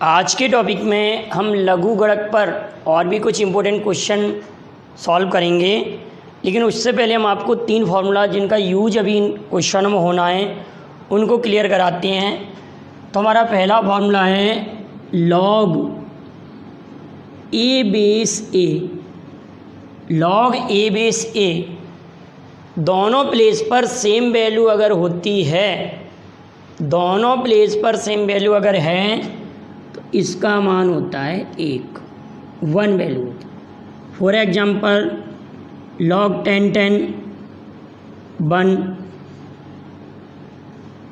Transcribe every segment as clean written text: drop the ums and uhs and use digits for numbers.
आज के टॉपिक में हम लघु गणक पर और भी कुछ इम्पोर्टेंट क्वेश्चन सॉल्व करेंगे, लेकिन उससे पहले हम आपको 3 फार्मूला जिनका यूज अभी इन क्वेश्चनों में होना है उनको क्लियर कराते हैं। तो हमारा पहला फार्मूला है लॉग ए बेस ए। लॉग ए बेस ए दोनों प्लेस पर सेम वैल्यू अगर होती है, दोनों प्लेस पर सेम वैल्यू अगर है तो इसका मान होता है 1 वैल्यू होती है। For example log 10 10 1,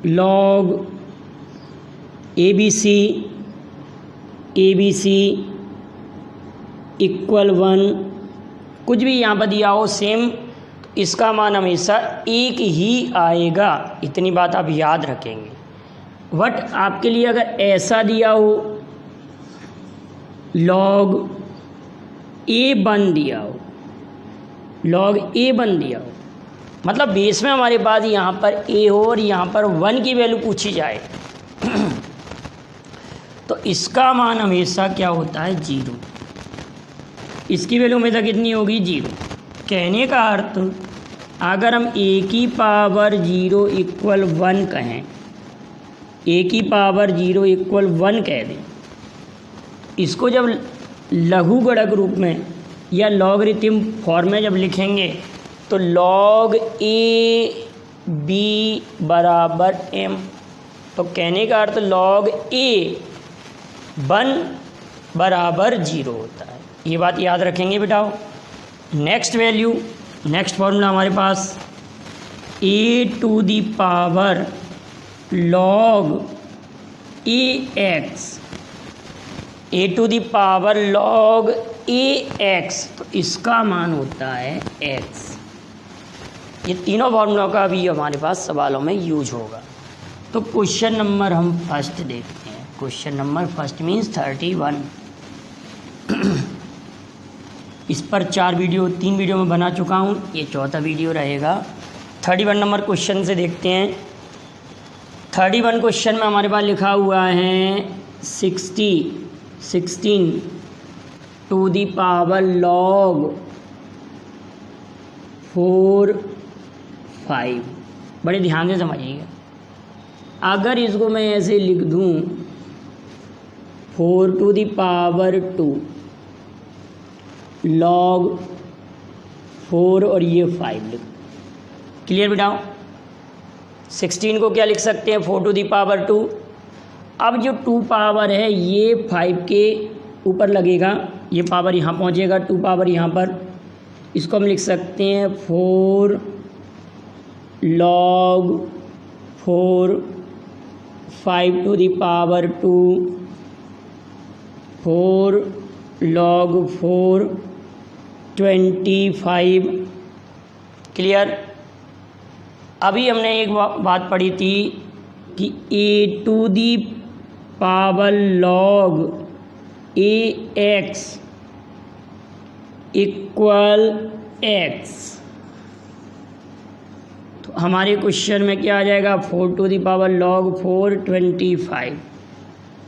log ABC equal 1, कुछ भी यहाँ पर दिया हो सेम, तो इसका मान हमेशा 1 ही आएगा। इतनी बात आप याद रखेंगे। बट आपके लिए अगर ऐसा दिया हो log A1 दिया हो, log A1 दिया हो, मतलब बेस में हमारे पास यहाँ पर A हो और यहाँ पर 1 की वैल्यू पूछी जाए तो इसका मान हमेशा क्या होता है 0। इसकी वैल्यू हमेशा कितनी होगी 0। कहने का अर्थ अगर हम a की पावर 0 इक्वल 1 कहें, a की पावर 0 इक्वल 1 कह दें, इसको जब लघु गणक रूप में या लॉगरिथम फॉर्म में जब लिखेंगे तो log a b बराबर m। तो कहने का अर्थ log A1 बराबर 0 होता है। ये बात याद रखेंगे बेटाओ। नेक्स्ट वैल्यू, नेक्स्ट फॉर्मूला हमारे पास a to the power log ax, a to the power log ax, तो इसका मान होता है x। ये तीनों फॉर्मूलों का भी हमारे पास सवालों में यूज होगा। तो क्वेश्चन नंबर हम फर्स्ट देखते हैं। Question number first means 31। इस पर 3 वीडियो में बना चुका हूँ, ये चौथा वीडियो रहेगा। 31 नंबर क्वेश्चन से देखते हैं। 31 क्वेश्चन में हमारे पास लिखा हुआ है 16 टू दी पावर log 4 5। बड़े ध्यान से समझिएगा। अगर इसको मैं ऐसे लिख दूँ 4 टू दी पावर 2 log 4 और ये 5 लिख। क्लियर बेटाओ। 16 को क्या लिख सकते हैं 4 टू दी पावर 2। अब जो 2 पावर है ये 5 के ऊपर लगेगा, ये पावर यहाँ पहुँचेगा, 2 पावर यहाँ पर, इसको हम लिख सकते हैं 4 log 4 5 to the power 2 4 log 4 25। Clear. अभी हमने एक बात पढ़ी थी कि a to the power log ax equal x। तो हमारे क्वेश्चन में क्या आ जाएगा 4 टू दी पावर log 4 25,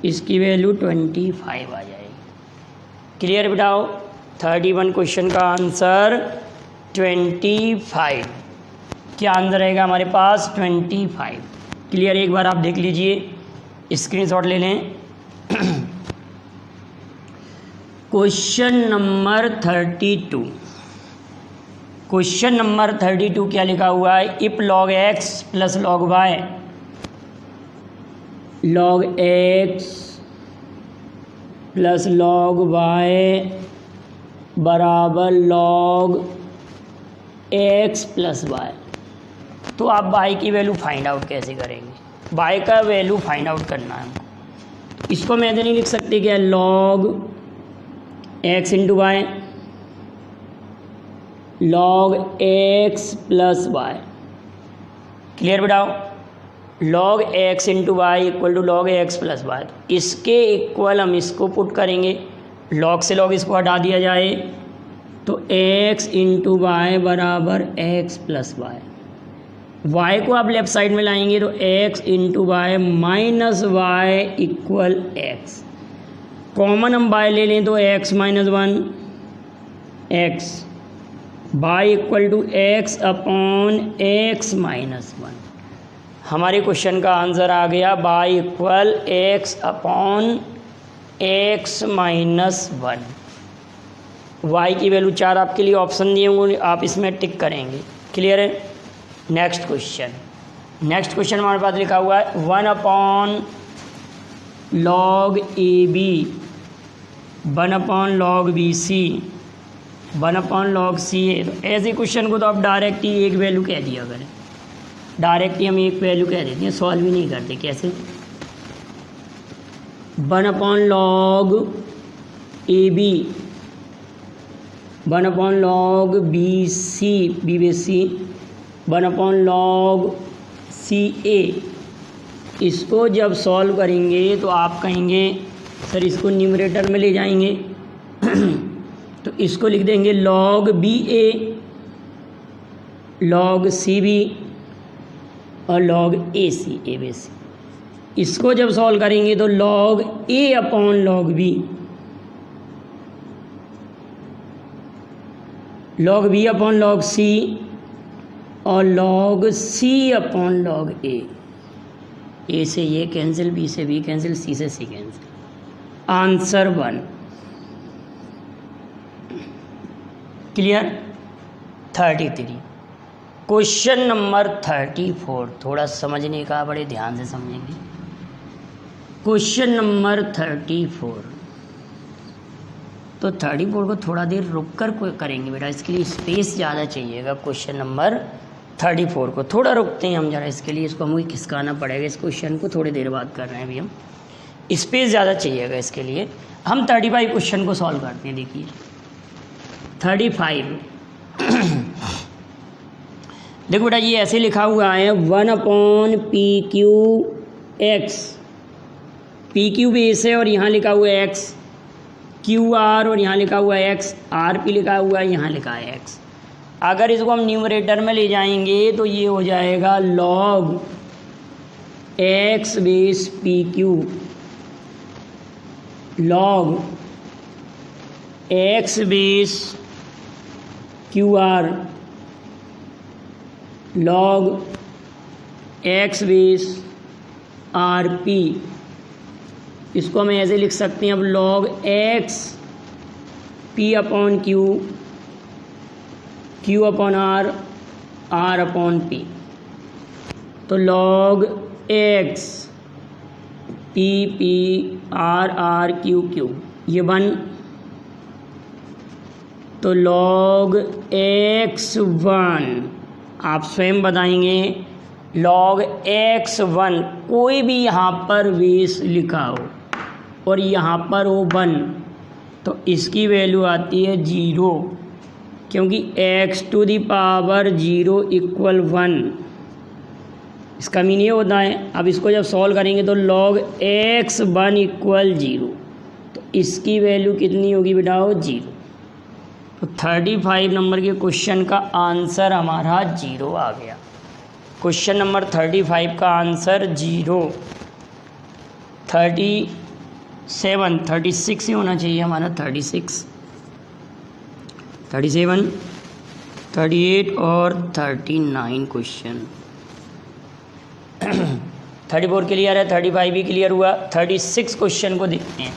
इसकी वैल्यू 25 आ जाएगी। क्लियर बेटाओ। 31 क्वेश्चन का आंसर 25। क्या आंसर रहेगा हमारे पास 25। क्लियर। एक बार आप देख लीजिए, स्क्रीनशॉट ले लें। Question number 32। क्वेश्चन नंबर 32 क्या लिखा हुआ है if log x plus log y, log x plus log y बराबर log x प्लस y। तो आप y की वैल्यू फाइंड आउट कैसे करेंगे? y का वैल्यू फाइंड आउट करना है हमको। इसको मैं ऐसे नहीं लिख सकते क्या log x into y log x plus y. Clear बेटाओ। log x into y equal to log x plus y. इसके इक्वल हम इसको पुट करेंगे, log से log इसको हटा दिया जाए तो x इंटू वाई बराबर x प्लस वाई। y को आप लेफ्ट साइड में लाएंगे तो x into Y minus Y equal X. Common हम बाय ले लें तो x minus 1 x by equal to x upon x minus 1। हमारे क्वेश्चन का आंसर आ गया by equal x upon x minus 1। y की वैल्यू 4 आपके लिए ऑप्शन दिए होंगे, आप इसमें टिक करेंगे। क्लियर है। नेक्स्ट क्वेश्चन हमारे पास लिखा हुआ है 1 upon log A b 1 upon log b c 1 upon log c a. तो ऐसे क्वेश्चन को तो आप डायरेक्ट ही एक वैल्यू कह दिया करें, डायरेक्ट ही हम एक वैल्यू कह देते हैं, सॉल्व ही नहीं करते। कैसे? 1 upon log A b 1 upon log b C b base c 1 upon log c a. इसको जब सॉल्व करेंगे तो आप कहेंगे सर इसको न्यूमरेटर में ले जाएंगे तो इसको लिख देंगे log b a log c b और log a c a base c. इसको जब सॉल्व करेंगे तो log a upon log b log b upon log c और log c upon log a से ये कैंसिल, बी से बी कैंसिल, सी से c cancel. Answer 1। Clear. 33 question number 34 थोड़ा समझने का, बड़े ध्यान से समझेंगे। क्वेश्चन नंबर 34 तो 34 को थोड़ा देर रुक कर करेंगे बेटा, इसके लिए स्पेस ज़्यादा चाहिएगा। क्वेश्चन नंबर 34 को थोड़ा रुकते हैं हम जरा, इसके लिए इसको हमें खिसकाना पड़ेगा। इस क्वेश्चन को थोड़ी देर बाद कर रहे हैं अभी हम, स्पेस ज़्यादा चाहिएगा इसके लिए। हम 35 क्वेश्चन को सॉल्व करते हैं। देखिए 35 देखो बेटा ये ऐसे लिखा हुआ है 1 upon P Q x, P Q base है और यहाँ लिखा हुआ है एक्स, क्यू आर और यहाँ लिखा हुआ है एक्स, आर पी लिखा हुआ है, यहाँ लिखा है एक्स। अगर इसको हम न्यूमरेटर में ले जाएंगे तो ये हो जाएगा log x base p q log x base q r log x base r p. इसको हम ऐसे लिख सकते हैं अब log x p upon q, q upon r, r upon p. तो log x p p r r q q ये 1। तो लॉग एक्स 1 आप स्वयं बताएंगे लॉग x1 कोई भी यहाँ पर बेस लिखा हो और यहाँ पर हो 1 तो इसकी वैल्यू आती है 0, क्योंकि x to the power 0 equal 1। इसका मीन ये होता है। अब इसको जब सॉल्व करेंगे तो log x1 इक्वल 0, तो इसकी वैल्यू कितनी होगी बेटा? 0। तो 35 नंबर के क्वेश्चन का आंसर हमारा 0 आ गया। क्वेश्चन नंबर 35 का आंसर 0। 37 36 ही होना चाहिए हमारा, 36 37 38 और 39 क्वेश्चन। 34 क्लियर है, 35 भी क्लियर हुआ। 36 क्वेश्चन को देखते हैं।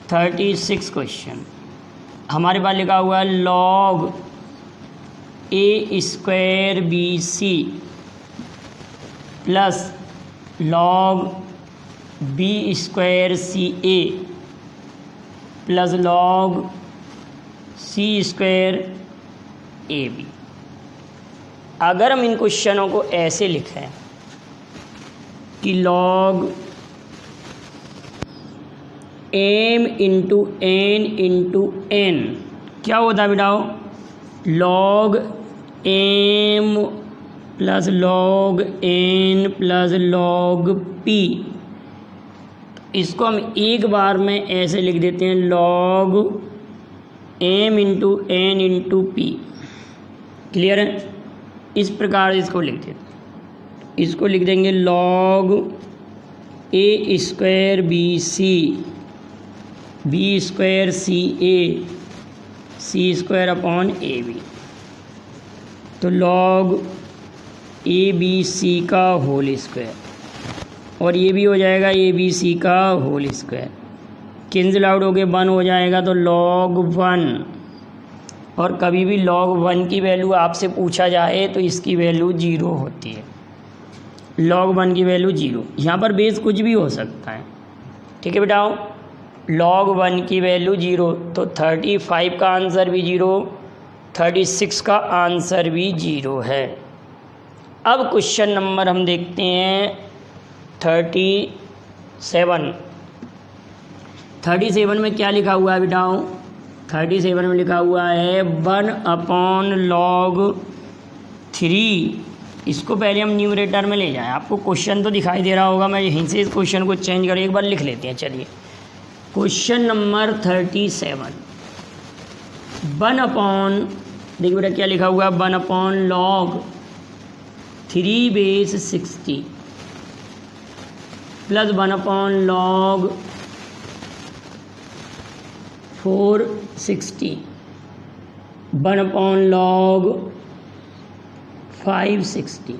36 क्वेश्चन हमारे पास लिखा हुआ है log A square B C plus log B square C A plus log C square A B. अगर हम इन क्वेश्चनों को ऐसे लिखें कि लॉग एम इंटू एन क्या होता है बेटाओ? Log m plus log n plus log p. इसको हम एक बार में ऐसे लिख देते हैं log m into n into p. Clear है? इस प्रकार इसको लिख देते हैं। इसको लिख देंगे log A square B C B square C A C square upon A B, तो लॉग ए बी सी का होल स्क्वायर, और ये भी हो जाएगा ए बी सी का होल स्क्वायर, कैंसिल आउट होके 1 हो जाएगा, तो लॉग 1। और कभी भी लॉग 1 की वैल्यू आपसे पूछा जाए तो इसकी वैल्यू 0 होती है, लॉग 1 की वैल्यू 0। यहाँ पर बेस कुछ भी हो सकता है, ठीक है बेटाओ। लॉग 1 की वैल्यू 0, तो 35 का आंसर भी 0, 36 का आंसर भी 0 है। अब क्वेश्चन नंबर हम देखते हैं 37 में क्या लिखा हुआ है बेटाओ। 37 में लिखा हुआ है 1/log3। इसको पहले हम न्यूमरेटर में ले जाएं। आपको क्वेश्चन तो दिखाई दे रहा होगा, मैं यहीं से इस क्वेश्चन को चेंज कर एक बार लिख लेते हैं। चलिए क्वेश्चन नंबर 37, 1 देखिए बेटा क्या लिखा हुआ है, 1/log3 base 60 plus 1/log460 1/log560।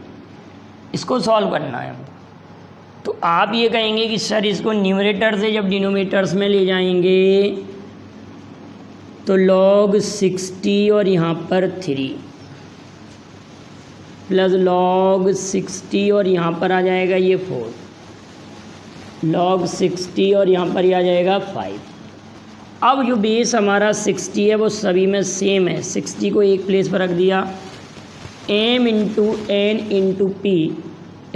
इसको सॉल्व करना है हमको। तो आप ये कहेंगे कि सर इसको न्यूमरेटर से जब डिनोमिनेटर्स में ले जाएंगे तो log 60 और यहाँ पर 3 प्लस log 60 और यहाँ पर आ जाएगा ये 4, log 60 और यहाँ पर ही आ जाएगा 5। अब जो बेस हमारा 60 है वो सभी में सेम है। 60 को एक प्लेस पर रख दिया, m into n into P,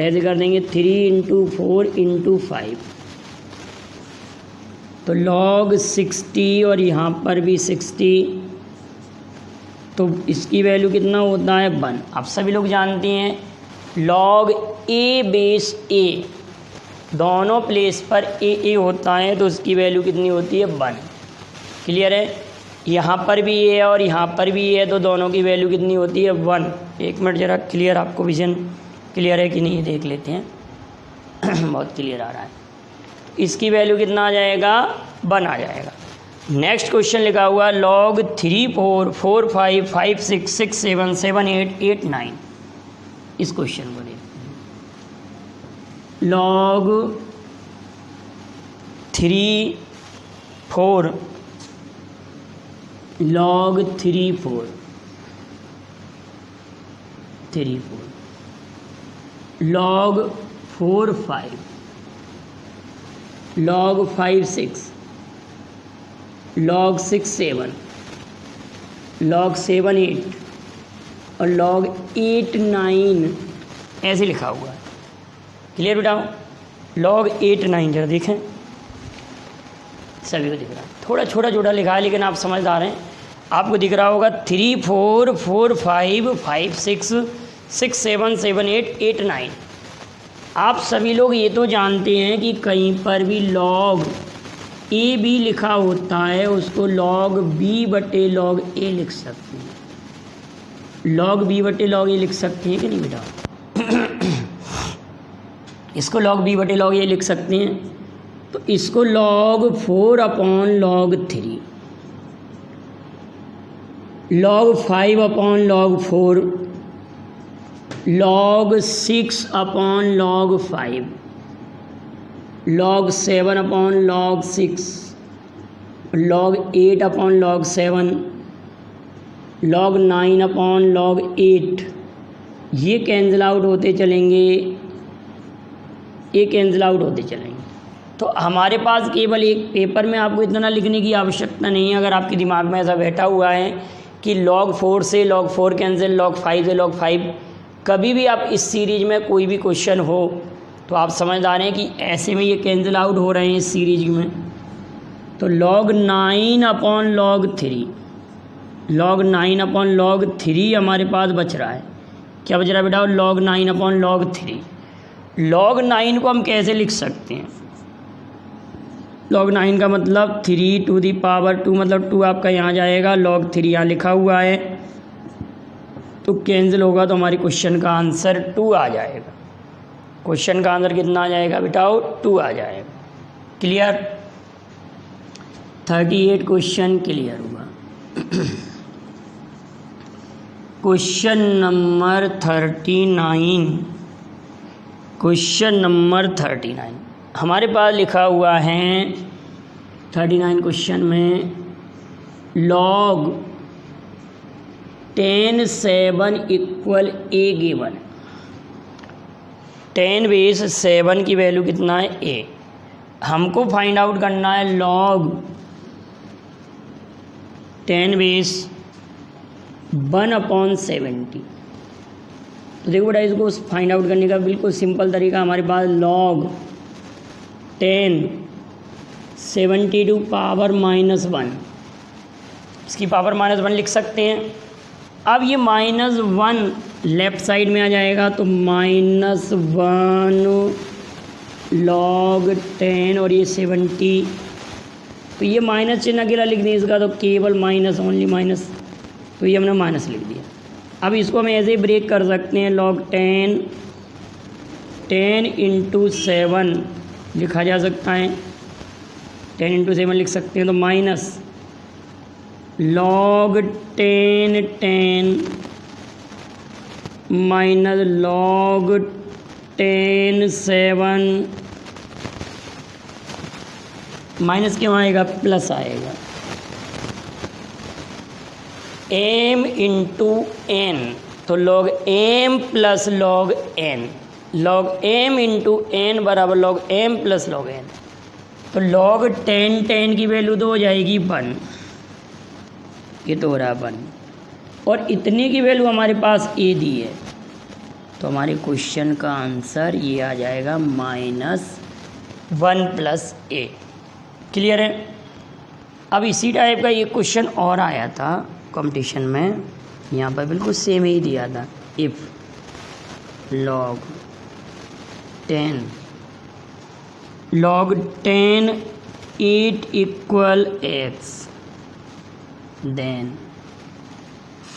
ऐसे कर देंगे 3 इंटू 4 इंटू 5, तो log 60 और यहाँ पर भी 60, तो इसकी वैल्यू कितना होता है 1। आप सभी लोग जानते हैं log a बेस a, दोनों प्लेस पर a होता है, तो उसकी वैल्यू कितनी होती है 1। क्लियर है। यहाँ पर भी a है और यहाँ पर भी a है, तो दोनों की वैल्यू कितनी होती है 1। एक मिनट ज़रा क्लियर, आपको विजन क्लियर है कि नहीं देख लेते हैं। बहुत क्लियर आ रहा है। इसकी वैल्यू कितना आ जाएगा 1 आ जाएगा। नेक्स्ट क्वेश्चन लिखा हुआ log 3 4 4 5 5 6 6 7 7 8 8 9। इस क्वेश्चन को देखते हैं। log 3 4 log 3 4 3 4 log 4 5 log 5 6 log 6 7 log 7 8 और log 8 9 ऐसे लिखा हुआ है। क्लियर बेटा। log 8 9 जरा देखें, सभी को दिख रहा है। थोड़ा छोटा छोटा लिखा है लेकिन आप समझदार हैं, आपको दिख रहा होगा 3 4 4 5 5 6 6 7 7 8 8 9। आप सभी लोग ये तो जानते हैं कि कहीं पर भी log a b लिखा होता है उसको log b बटे log a लिख सकते हैं। log b बटे log a लिख सकते हैं कि नहीं बेटा। इसको log b बटे log a लिख सकते हैं, तो इसको log 4 upon log 3, log 5 upon log 4, log 6 upon log 5, log 7 upon log 6, log 8 upon log 7, log 9 upon log 8। ये कैंसिल आउट होते चलेंगे, ये कैंसिल आउट होते चलेंगे। तो हमारे पास केवल एक पेपर में आपको इतना लिखने की आवश्यकता नहीं है। अगर आपके दिमाग में ऐसा बैठा हुआ है कि log 4 से log 4 कैंसिल, log 5 से log 5, कभी भी आप इस सीरीज में कोई भी क्वेश्चन हो तो आप समझदार हैं कि ऐसे में ये कैंसिल आउट हो रहे हैं इस सीरीज में। तो log 9 upon log 3, log 9 upon log 3 हमारे पास बच रहा है। क्या बच रहा है बेटा log 9 अपॉन log 3। log 9 को हम कैसे लिख सकते हैं। log 9 का मतलब 3 टू दी पावर 2, मतलब 2 आपका यहाँ जाएगा, log 3 यहाँ लिखा हुआ है, तो कैंसिल होगा तो हमारी क्वेश्चन का आंसर 2 आ जाएगा। क्वेश्चन का आंसर कितना आ जाएगा बेटा 2 आ जाएगा। क्लियर। 38 क्वेश्चन क्लियर हुआ। क्वेश्चन नंबर 39, क्वेश्चन नंबर 39 हमारे पास लिखा हुआ है 39 क्वेश्चन में log 10 7 equal a given. 10 base 7 की वैल्यू कितना है a। हमको फाइंड आउट करना है log 10 बेस 1/70। तो देखो बेटा, इसको फाइंड आउट करने का बिल्कुल सिंपल तरीका हमारे पास log 10 72 पावर -1, इसकी पावर -1 लिख सकते हैं। अब ये -1 लेफ्ट साइड में आ जाएगा तो -1 log 10 और ये 70, तो ये माइनस चिन्ह अकेला लिख दें इसका, तो केवल माइनस, ओनली माइनस, तो ये हमने माइनस लिख दिया। अब इसको हम ऐसे ही ब्रेक कर सकते हैं, log 10 × 7 लिखा जा सकता है, 10 × 7 लिख सकते हैं, तो minus log 10 minus log 10 7 minus क्यों आएगा, प्लस आएगा, m × n, तो log m plus log n, log m × n बराबर log m plus log n, तो log 10 की वैल्यू तो हो जाएगी 1, ये तो हो रहा है 1, और इतने की वैल्यू हमारे पास a दी है, तो हमारे क्वेश्चन का आंसर ये आ जाएगा -1 + a। क्लियर है। अब इसी टाइप का एक क्वेश्चन और आया था कंपटीशन में, यहाँ पर बिल्कुल सेम ही दिया था, if log 10 8 equal x, then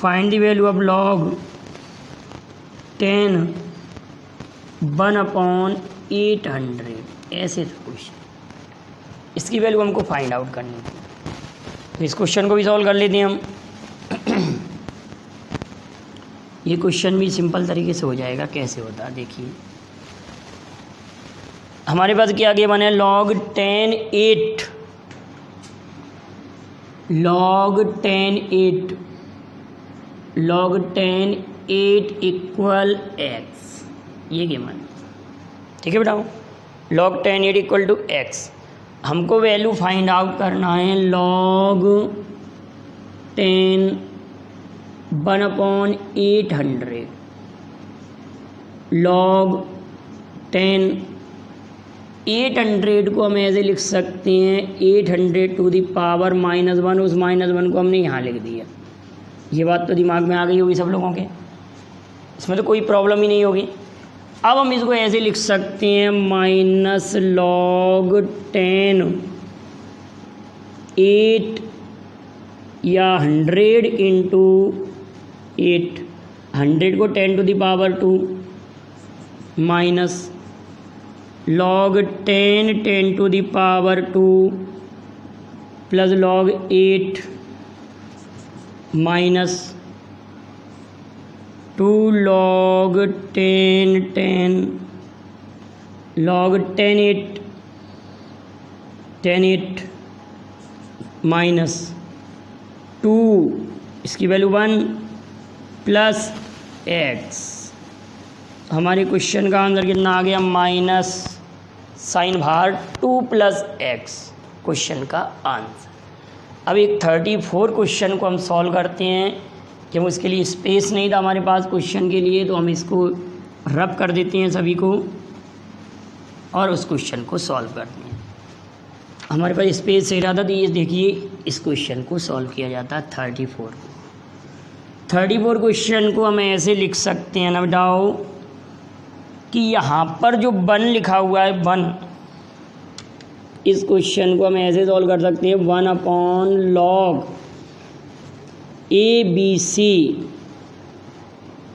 find the value of log 10 1/800, ऐसे था क्वेश्चन। इसकी वैल्यू हमको फाइंड आउट करनी थी, तो इस क्वेश्चन को भी सॉल्व कर लेते हैं हम। ये क्वेश्चन भी सिंपल तरीके से हो जाएगा, कैसे होता है देखिए। हमारे पास क्या आगे बना है, log 10 8 इक्वल x, ये गेम है, ठीक है बेटा। log 10 8 इक्वल टू x, हमको वैल्यू फाइंड आउट करना है log 10 1/800, log 10 800 को हम ऐसे लिख सकते हैं 800 टू द पावर -1, उस -1 को हमने यहाँ लिख दिया। ये बात तो दिमाग में आ गई होगी सब लोगों के, इसमें तो कोई प्रॉब्लम ही नहीं होगी। अब हम इसको ऐसे लिख सकते हैं -log 10 8 या 100 × 8, 100 को 10 to the power 2 minus log 10 to the power 2 plus log 8 minus 2 log 10 log 10 8 minus 2, इसकी वैल्यू 1 प्लस x। हमारे क्वेश्चन का आंसर कितना आ गया, माइनस साइन बाहर 2 + x, क्वेश्चन का आंसर। अब एक 34 क्वेश्चन को हम सॉल्व करते हैं, कि उसके लिए स्पेस नहीं था हमारे पास क्वेश्चन के लिए, तो हम इसको रब कर देते हैं सभी को और उस क्वेश्चन को सॉल्व करते हैं। हमारे पास स्पेस सही रहा था, तो ये देखिए इस क्वेश्चन को सॉल्व किया जाता है 34 क्वेश्चन को हम ऐसे लिख सकते हैं ना बेटाओ, कि यहाँ पर जो 1 लिखा हुआ है 1, इस क्वेश्चन को हम ऐसे सॉल्व कर सकते हैं 1/log ABC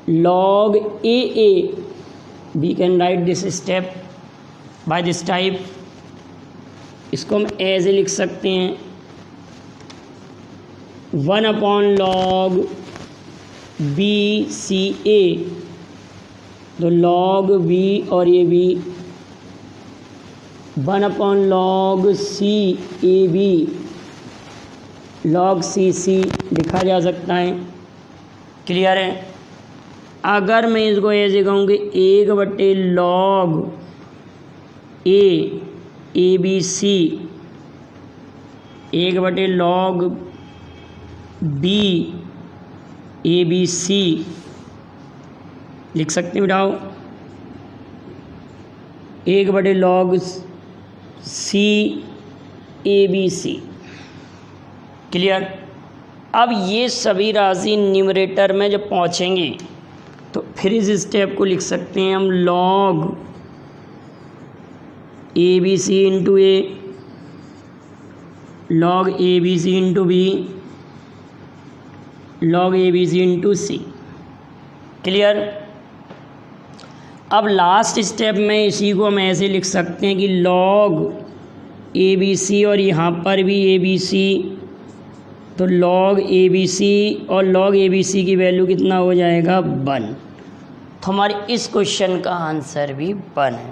log AA, we can write this step by this type। इसको हम ऐसे लिख सकते हैं 1/log बी सी ए, तो log b और ये b 1/log C A B log C C लिखा जा सकता है। क्लियर है। अगर मैं इसको ऐसे कहूँ कि 1/log A B C 1/log B A B C लिख सकते हैं बेटाओ। 1/log C A B C. Clear. अब ये सभी राशि न्यूमरेटर में जब पहुँचेंगे तो फिर इस स्टेप को लिख सकते हैं हम log A B C into A, log A B C into B, log A B C into C. Clear. अब लास्ट स्टेप में इसी को हम ऐसे लिख सकते हैं कि log ए बी सी और यहाँ पर भी ए बी सी, तो log ए बी सी और log ए बी सी की वैल्यू कितना हो जाएगा 1। तो हमारे इस क्वेश्चन का आंसर भी 1 है।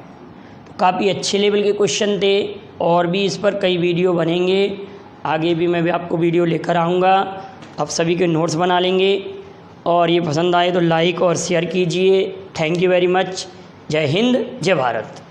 तो काफ़ी अच्छे लेवल के क्वेश्चन थे और भी इस पर कई वीडियो बनेंगे, आगे भी मैं भी आपको वीडियो लेकर आऊँगा। आप सभी के नोट्स बना लेंगे और ये पसंद आए तो लाइक और शेयर कीजिए। Thank you very much. जय हिंद, जय भारत।